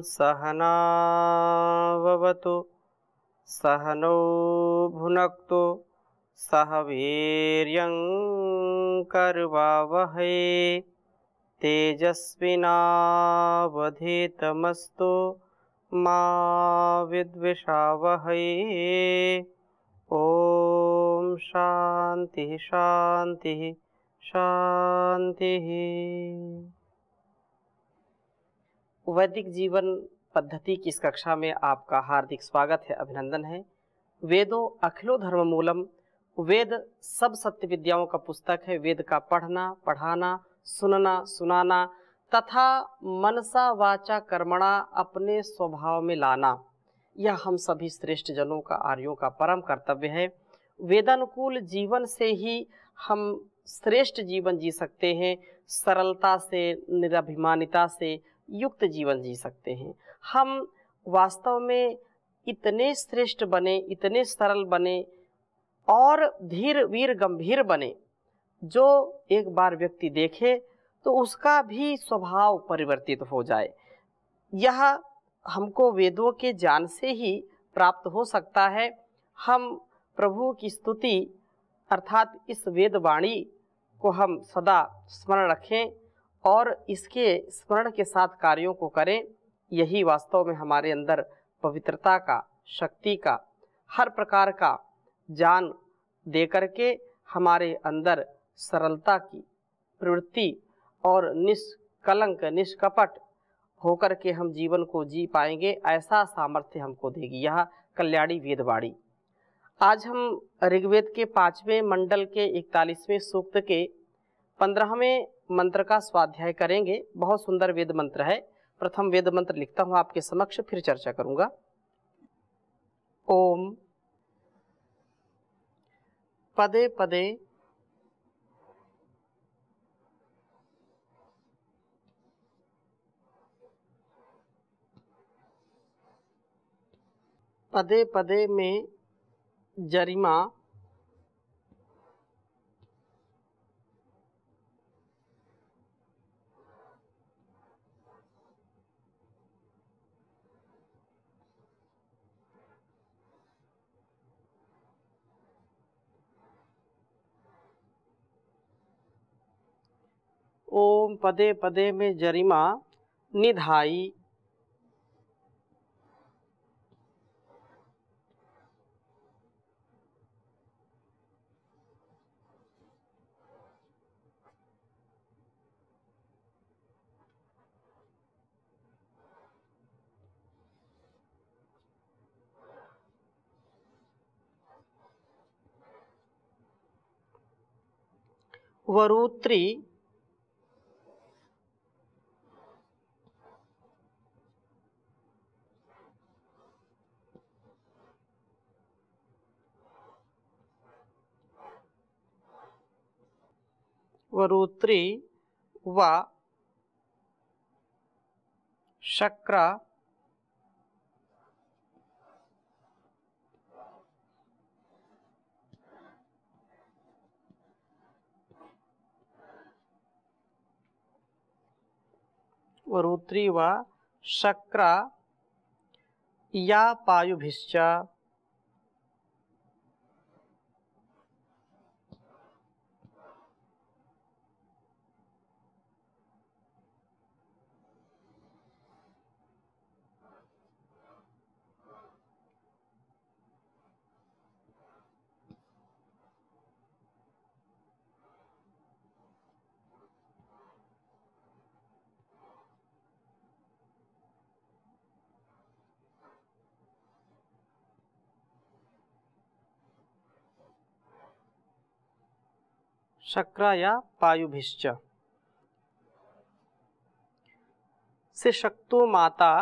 सहनाववतु सहनौ भुनक्तु सह वीर्यं करवावहै तेजस्विनावधीतमस्तु मा विद्विषावहै। ओम शांति शांति शांति। वैदिक जीवन पद्धति की इस कक्षा में आपका हार्दिक स्वागत है, अभिनंदन है। वेदों अखिलो धर्म मूलम, वेद सब सत्य विद्याओं का पुस्तक है। वेद का पढ़ना, पढ़ाना, सुनना, सुनाना तथा मनसा वाचा कर्मणा अपने स्वभाव में लाना, यह हम सभी श्रेष्ठ जनों का, आर्यों का परम कर्तव्य है। वेदानुकूल जीवन से ही हम श्रेष्ठ जीवन जी सकते हैं, सरलता से, निराभिमानिता से युक्त जीवन जी सकते हैं। हम वास्तव में इतने श्रेष्ठ बने, इतने सरल बने और धीर वीर गंभीर बने, जो एक बार व्यक्ति देखे तो उसका भी स्वभाव परिवर्तित हो जाए। यह हमको वेदों के ज्ञान से ही प्राप्त हो सकता है। हम प्रभु की स्तुति अर्थात इस वेदवाणी को हम सदा स्मरण रखें और इसके स्मरण के साथ कार्यों को करें। यही वास्तव में हमारे अंदर पवित्रता का, शक्ति का, हर प्रकार का ज्ञान दे करके हमारे अंदर सरलता की प्रवृत्ति और निष्कलंक, निष्कपट होकर के हम जीवन को जी पाएंगे, ऐसा सामर्थ्य हमको देगी यह कल्याणी वेदवाणी। आज हम ऋग्वेद के 5वें मंडल के 41वें सूक्त के 15वें मंत्र का स्वाध्याय करेंगे। बहुत सुंदर वेद मंत्र है। प्रथम वेद मंत्र लिखता हूं आपके समक्ष, फिर चर्चा करूंगा। ओम पदे पदे पदे पदे में जरिमा ओम पदे पदे में जरिमा निधाई वरूत्री वरूत्री व शक्र वरूत्री व शक्र या पायुभिश्च शक्र या पायुभिश्च से शक्तो माता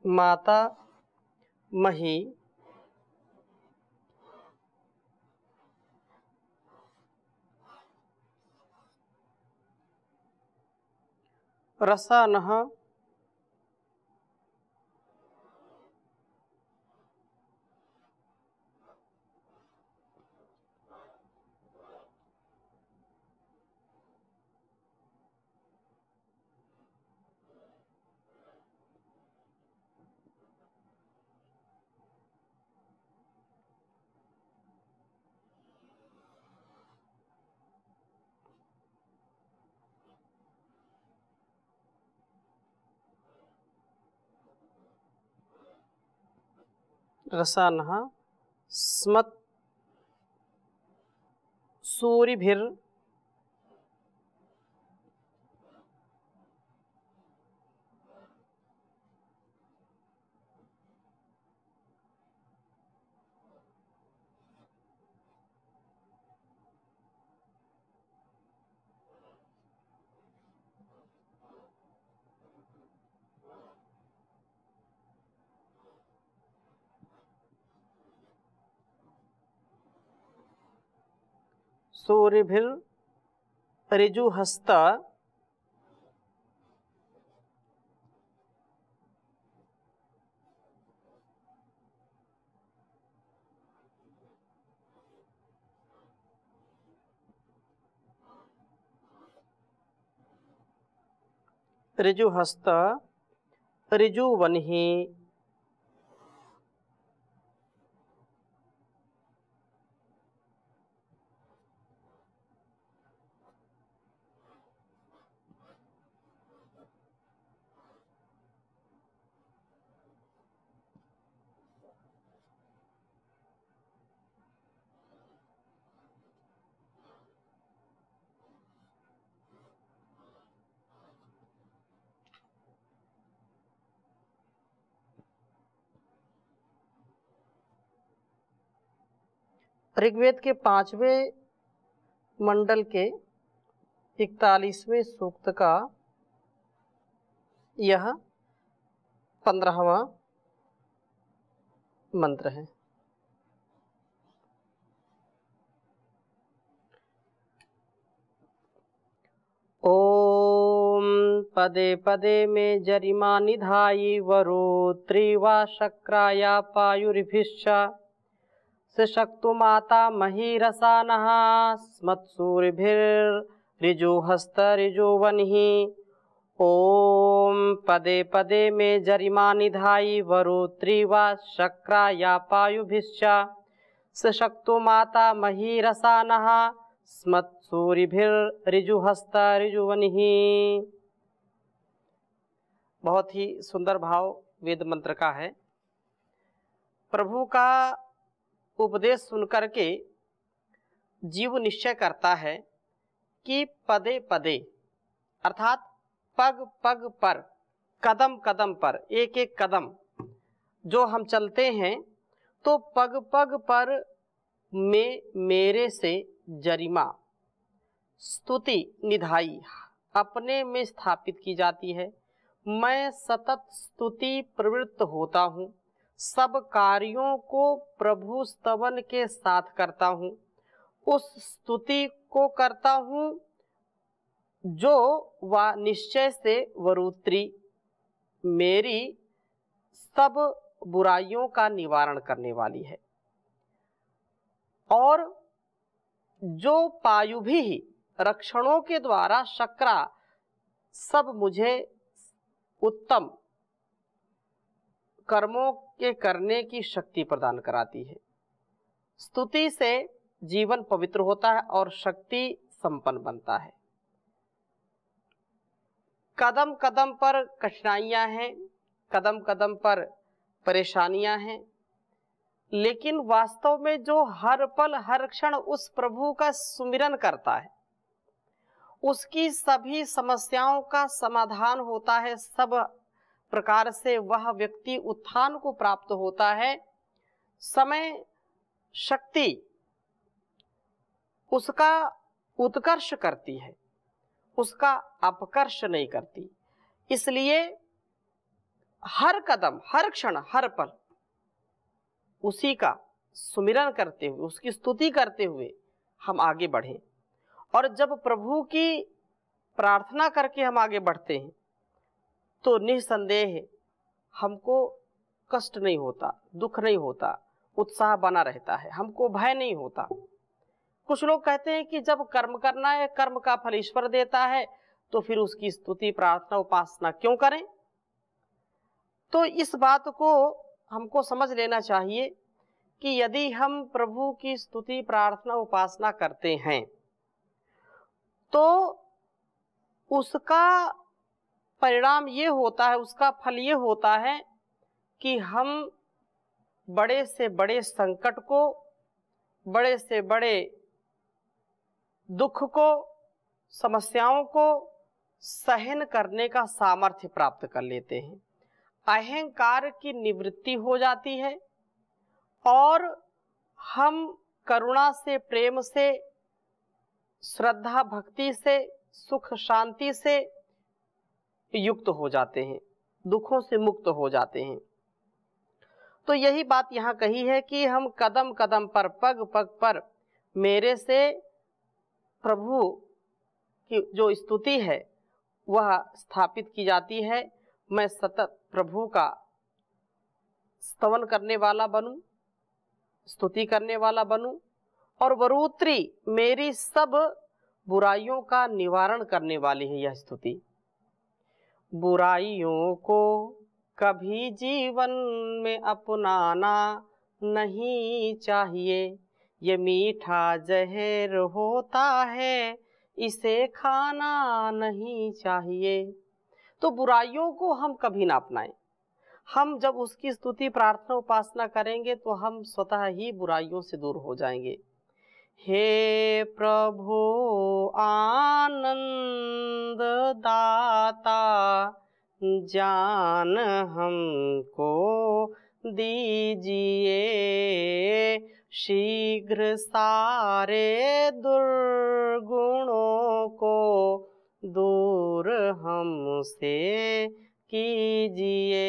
माता मही रसानः रसानः स्मत् सूरिभिर सूरिभिर ऋजुहस्त ऋजुहस्त ऋजुवन्हि ऋग्वेद के 5वें मंडल के 41वें सूक्त का यह 15वां मंत्र है। ओम पदे पदे में जरिमा निधायि वरो त्रिवा शक्राया पायुर्भिश्च सशक्तु माता महीरसानः स्मत्सूरिभिर्ऋजुहस्त ऋजुवन्हि। ओम पदे पदे में जरिमा निधायि वरो त्रिवा शक्राया पायुभिश्च सशक्तु माता महीरसानः स्मत्सूरिभिर्ऋजुहस्त ऋजुवन्हि। बहुत ही सुंदर भाव वेद मंत्र का है। प्रभु का उपदेश सुनकर के जीव निश्चय करता है कि पदे पदे अर्थात पग पग पर, कदम कदम पर, एक एक कदम जो हम चलते हैं तो पग पग पर में मेरे से जरिमा स्तुति निधाई अपने में स्थापित की जाती है। मैं सतत स्तुति प्रवृत्त होता हूँ, सब कार्यों को प्रभु स्तवन के साथ करता हूँ, उस स्तुति को करता हूँ जो वह निश्चय से वरुत्री मेरी सब बुराइयों का निवारण करने वाली है, और जो पायु भी रक्षणों के द्वारा शक्रा सब मुझे उत्तम कर्मों के करने की शक्ति प्रदान कराती है। स्तुति से जीवन पवित्र होता है और शक्ति संपन्न बनता है। कदम कदम पर कठिनाइयां हैं, कदम कदम पर परेशानियां हैं, लेकिन वास्तव में जो हर पल हर क्षण उस प्रभु का सुमिरन करता है उसकी सभी समस्याओं का समाधान होता है, सब प्रकार से वह व्यक्ति उत्थान को प्राप्त होता है। समय शक्ति उसका उत्कर्ष करती है, उसका अपकर्ष नहीं करती। इसलिए हर कदम, हर क्षण, हर पल उसी का सुमिरन करते हुए, उसकी स्तुति करते हुए हम आगे बढ़ें। और जब प्रभु की प्रार्थना करके हम आगे बढ़ते हैं तो निस्संदेह हमको कष्ट नहीं होता, दुख नहीं होता, उत्साह बना रहता है, हमको भय नहीं होता। कुछ लोग कहते हैं कि जब कर्म करना है, कर्म का फल ईश्वर देता है, तो फिर उसकी स्तुति प्रार्थना उपासना क्यों करें? तो इस बात को हमको समझ लेना चाहिए कि यदि हम प्रभु की स्तुति प्रार्थना उपासना करते हैं तो उसका परिणाम ये होता है, उसका फल ये होता है कि हम बड़े से बड़े संकट को, बड़े से बड़े दुख को, समस्याओं को सहन करने का सामर्थ्य प्राप्त कर लेते हैं। अहंकार की निवृत्ति हो जाती है और हम करुणा से, प्रेम से, श्रद्धा भक्ति से, सुख शांति से युक्त हो जाते हैं, दुखों से मुक्त हो जाते हैं। तो यही बात यहाँ कही है कि हम कदम कदम पर, पग पग पर मेरे से प्रभु की जो स्तुति है वह स्थापित की जाती है। मैं सतत प्रभु का स्तवन करने वाला बनूं, स्तुति करने वाला बनूं और वरूत्री मेरी सब बुराइयों का निवारण करने वाली है यह स्तुति। बुराइयों को कभी जीवन में अपनाना नहीं चाहिए, ये मीठा जहर होता है, इसे खाना नहीं चाहिए। तो बुराइयों को हम कभी ना अपनाएं। हम जब उसकी स्तुति प्रार्थना उपासना करेंगे तो हम स्वतः ही बुराइयों से दूर हो जाएंगे। हे प्रभु आनंद दाता, जान हमको दीजिए, शीघ्र सारे दुर्गुणों को दूर हमसे कीजिए,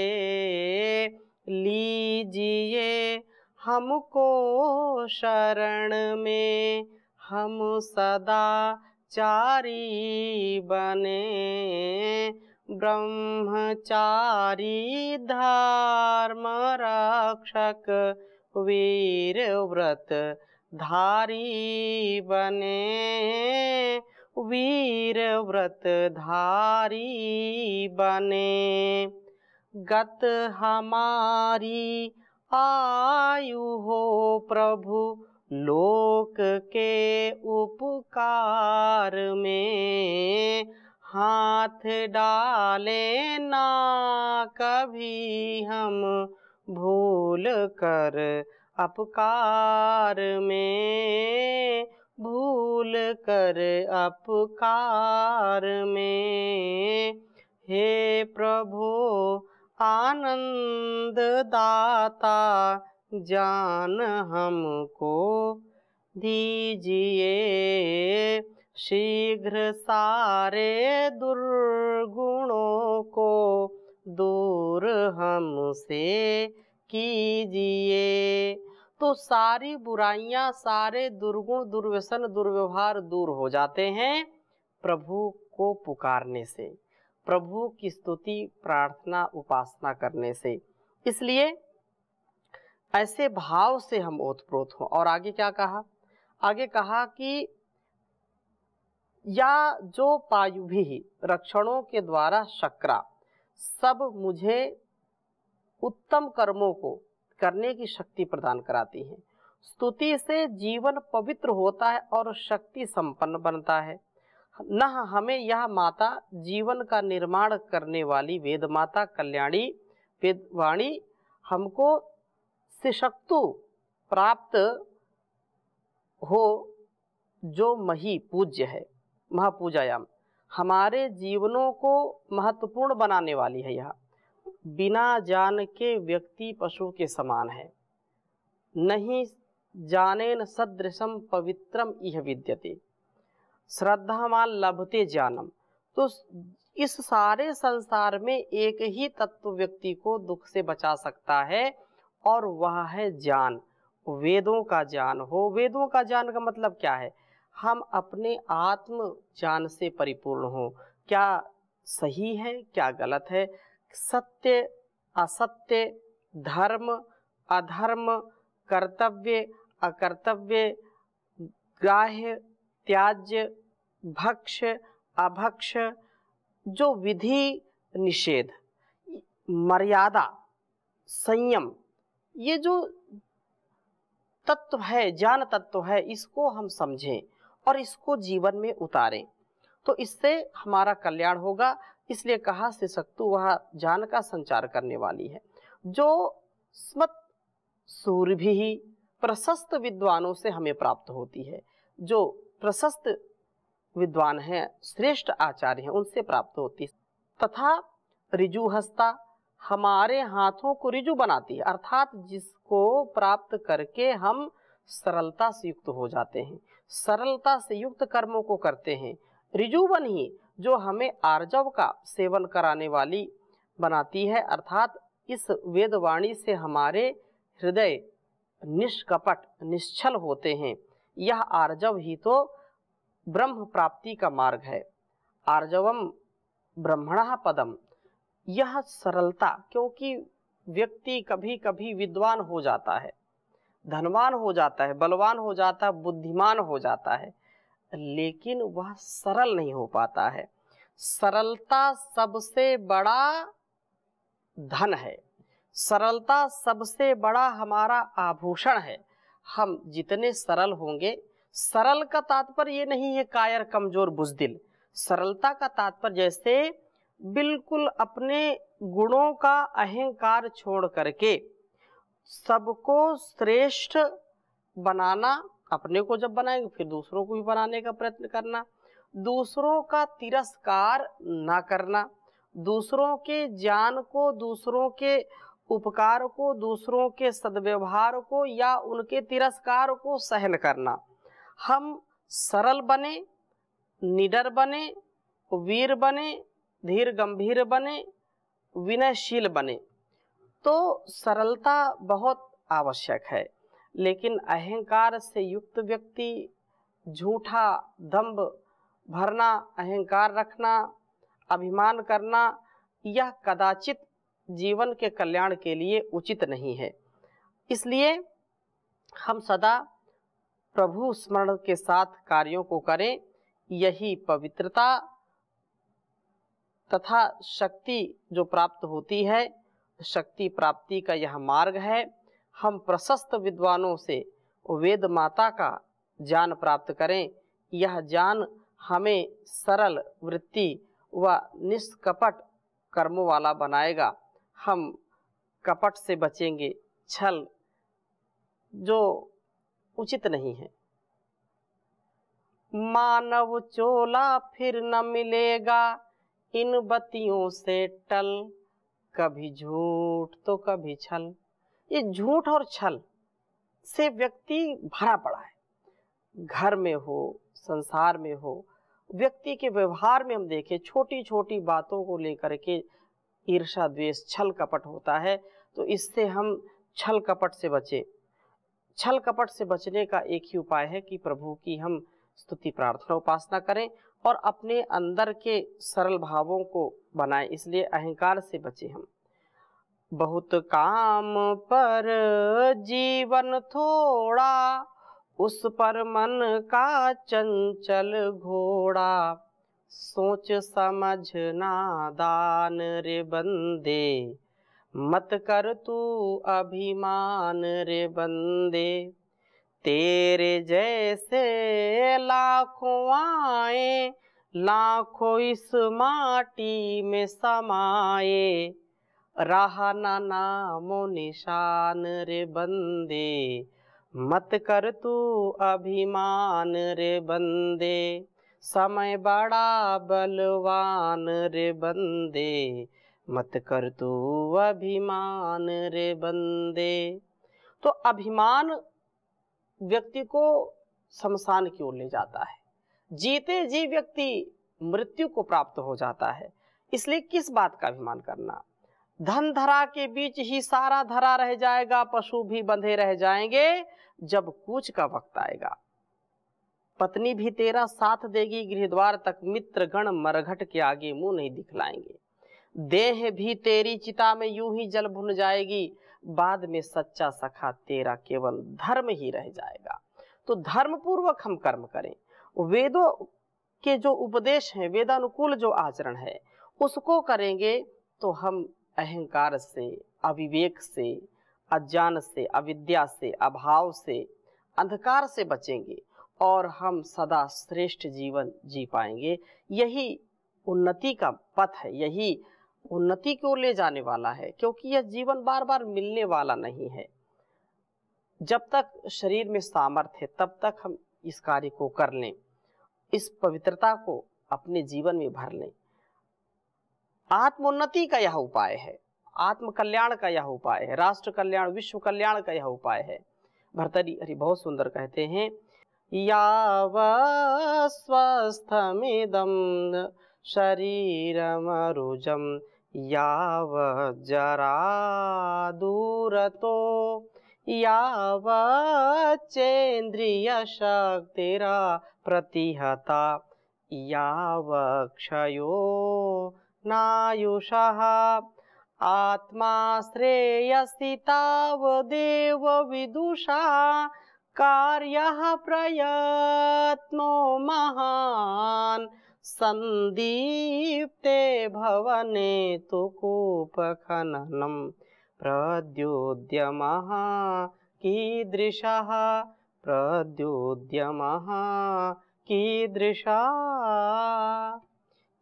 लीजिए हमको शरण में, हम सदा चारी बने, ब्रह्मचारी धर्म रक्षक वीर व्रत धारी बने, वीर व्रत धारी बने। गत हमारी आयु हो प्रभु लोक के उपकार में, हाथ डाले ना कभी हम भूल कर अपकार में, भूल कर अपकार में। हे प्रभु आनंद दाता, जान हमको दीजिए, शीघ्र सारे दुर्गुणों को दूर हमसे कीजिए। तो सारी बुराइयां, सारे दुर्गुण, दुर्व्यसन, दुर्व्यवहार दूर हो जाते हैं प्रभु को पुकारने से, प्रभु की स्तुति प्रार्थना उपासना करने से। इसलिए ऐसे भाव से हम ओतप्रोत हों। और आगे क्या कहा? आगे कहा कि या जो पायु भी रक्षणों के द्वारा शक्रा सब मुझे उत्तम कर्मों को करने की शक्ति प्रदान कराती है। स्तुति से जीवन पवित्र होता है और शक्ति संपन्न बनता है। न हमें यह माता जीवन का निर्माण करने वाली वेद माता कल्याणी वेदवाणी हमको सशक्तु प्राप्त हो, जो मही पूज्य है, महापूजायाम, हमारे जीवनों को महत्वपूर्ण बनाने वाली है। यह बिना जान के व्यक्ति पशु के समान है। नहीं जानेन सदृशम पवित्रम इह विद्यते, श्रद्धावान लभते जानम, तो इस सारे संसार में एक ही तत्व व्यक्ति को दुख से बचा सकता है और वह है ज्ञान। वेदों का ज्ञान हो। वेदों का ज्ञान का मतलब क्या है? हम अपने आत्म ज्ञान से परिपूर्ण हो, क्या सही है क्या गलत है, सत्य असत्य, धर्म अधर्म, कर्तव्य अकर्तव्य, ग्राह्य त्याज्य, भक्ष्य अभक्ष्य, जो विधि निषेध, मर्यादा, संयम, ये जो तत्व है, ज्ञान तत्व है, इसको हम समझें और इसको जीवन में उतारें तो इससे हमारा कल्याण होगा। इसलिए कहा सिसक्तु वह ज्ञान का संचार करने वाली है, जो स्मत् सूर्यभिः प्रशस्त विद्वानों से हमें प्राप्त होती है। जो प्रशस्त विद्वान हैं, श्रेष्ठ आचार्य हैं, उनसे प्राप्त होती है। तथा ऋजुहस्ता, हमारे हाथों को ऋजु बनाती है, अर्थात जिसको प्राप्त करके हम सरलता से युक्त हो जाते हैं, सरलता से युक्त कर्मों को करते हैं। ऋजुवन ही जो हमें आर्जव का सेवन कराने वाली बनाती है, अर्थात इस वेदवाणी से हमारे हृदय निष्कपट निश्चल होते हैं। यह आर्जव ही तो ब्रह्म प्राप्ति का मार्ग है। आर्जवम ब्रह्मणः पदम, यह सरलता, क्योंकि व्यक्ति कभी कभी विद्वान हो जाता है, धनवान हो जाता है, बलवान हो जाता है, बुद्धिमान हो जाता है, लेकिन वह सरल नहीं हो पाता है। सरलता सबसे बड़ा धन है, सरलता सबसे बड़ा हमारा आभूषण है। हम जितने सरल होंगे, सरल का तात्पर्य ये नहीं है कायर कमजोर बुजदिल, सरलता का तात्पर्य जैसे बिल्कुल अपने गुणों का अहंकार छोड़ करके सबको श्रेष्ठ बनाना, अपने को जब बनाएंगे फिर दूसरों को भी बनाने का प्रयत्न करना, दूसरों का तिरस्कार ना करना, दूसरों के ज्ञान को, दूसरों के उपकार को, दूसरों के सद्व्यवहार को या उनके तिरस्कार को सहन करना। हम सरल बने, निडर बने, वीर बने, धीर गंभीर बने, विनयशील बने, तो सरलता बहुत आवश्यक है। लेकिन अहंकार से युक्त व्यक्ति झूठा दंभ भरना, अहंकार रखना, अभिमान करना, यह कदाचित जीवन के कल्याण के लिए उचित नहीं है। इसलिए हम सदा प्रभु स्मरण के साथ कार्यों को करें, यही पवित्रता तथा शक्ति जो प्राप्त होती है, शक्ति प्राप्ति का यह मार्ग है। हम प्रशस्त विद्वानों से वेद माता का ज्ञान प्राप्त करें, यह ज्ञान हमें सरल वृत्ति व निष्कपट कर्मों वाला बनाएगा। हम कपट से बचेंगे, छल जो उचित नहीं है। मानव चोला फिर न मिलेगा इन बत्तियों से टल, कभी झूठ तो कभी छल। ये झूठ और छल से व्यक्ति भरा पड़ा है, घर में हो, संसार में हो, व्यक्ति के व्यवहार में हम देखें, छोटी छोटी बातों को लेकर के ईर्षा द्वेष छल कपट होता है। तो इससे हम छल कपट से बचें। छल कपट से बचने का एक ही उपाय है कि प्रभु की हम स्तुति प्रार्थना उपासना करें और अपने अंदर के सरल भावों को बनाएं। इसलिए अहंकार से बचें हम। बहुत काम पर जीवन थोड़ा, उस पर मन का चंचल घोड़ा, सोच समझ नादान रे बंदे, मत कर तू अभिमान रे बंदे। तेरे जैसे लाखों आए, लाखों इस माटी में समाए, रहा ना नामो निशान रे बंदे, मत कर तू अभिमान रे बंदे। समय बड़ा बलवान रे बंदे, मत कर तू अभिमान रे बंदे। तो अभिमान व्यक्ति को शमशान की ओर ले जाता है। जीते जी व्यक्ति मृत्यु को प्राप्त हो जाता है। इसलिए किस बात का अभिमान करना। धन धरा के बीच ही सारा धरा रह जाएगा, पशु भी बंधे रह जाएंगे जब कूच का वक्त आएगा। पत्नी भी तेरा साथ देगी गृहद्वार तक, मित्र गण मरघट के आगे मुंह नहीं दिखलाएंगे। देह भी तेरी चिता में यूं ही जल भुन जाएगी, बाद में सच्चा सखा तेरा केवल धर्म ही रह जाएगा। तो धर्म पूर्वक हम कर्म करें, वेदों के जो उपदेश हैं, वेदानुकूल जो आचरण है उसको करेंगे तो हम अहंकार से, अविवेक से, अज्ञान से, अविद्या से, अभाव से, अंधकार से बचेंगे और हम सदा श्रेष्ठ जीवन जी पाएंगे। यही उन्नति का पथ है, यही उन्नति को ले जाने वाला है, क्योंकि यह जीवन बार बार मिलने वाला नहीं है। जब तक शरीर में सामर्थ्य है तब तक हम इस कार्य को कर लें, इस पवित्रता को अपने जीवन में भर लें। आत्मोन्नति का यह उपाय है, आत्म कल्याण का यह उपाय है, राष्ट्र कल्याण, विश्व कल्याण का यह उपाय है। भर्तृहरि बहुत सुंदर कहते हैं, याव स्वस्थमिदं शरीरमरुजं याव जरा दूरतो याव चेन्द्रिय शक्तिरा प्रतिहता याव क्षयो नायुषः आत्मा श्रेयसि तावदेव विदुषा कार्यः प्रयत्नो महान् संदीप्ते भवने तु कूपखननं प्रद्योद्यमः कीदृशः प्रद्योद्यमः कीदृशः।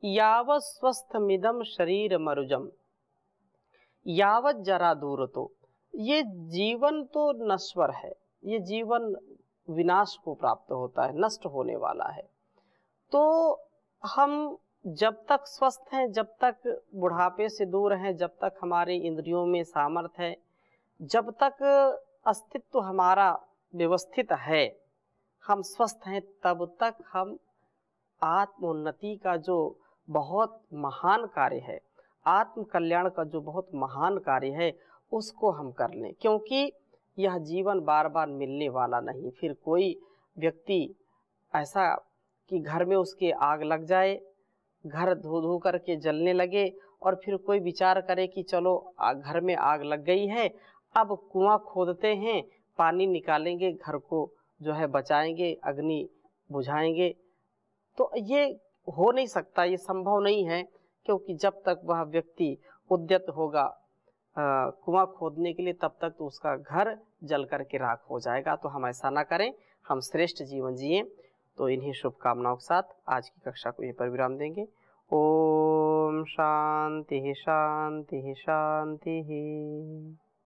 यावत् स्वस्थमिदं शरीर मरुजम यावत् जरा दूरतो। ये जीवन तो नश्वर है, ये जीवन विनाश को प्राप्त होता है, नष्ट होने वाला है। तो हम जब तक स्वस्थ हैं, जब तक बुढ़ापे से दूर हैं, जब तक हमारे इंद्रियों में सामर्थ्य है, जब तक अस्तित्व हमारा व्यवस्थित है, हम स्वस्थ हैं, तब तक हम आत्मोन्नति का जो बहुत महान कार्य है, आत्म कल्याण का जो बहुत महान कार्य है, उसको हम कर लें, क्योंकि यह जीवन बार बार मिलने वाला नहीं। फिर कोई व्यक्ति ऐसा कि घर में उसके आग लग जाए, घर धो धो करके जलने लगे और फिर कोई विचार करे कि चलो घर में आग लग गई है, अब कुआं खोदते हैं, पानी निकालेंगे, घर को जो है बचाएंगे, अग्नि बुझाएंगे। तो ये हो नहीं सकता, ये संभव नहीं है, क्योंकि जब तक वह व्यक्ति उद्यत होगा कुआं खोदने के लिए, तब तक तो उसका घर जल करके राख हो जाएगा। तो हम ऐसा ना करें, हम श्रेष्ठ जीवन जिए। तो इन्हीं शुभकामनाओं के साथ आज की कक्षा को यहीं पर विराम देंगे। ओम शांति शांति शांति।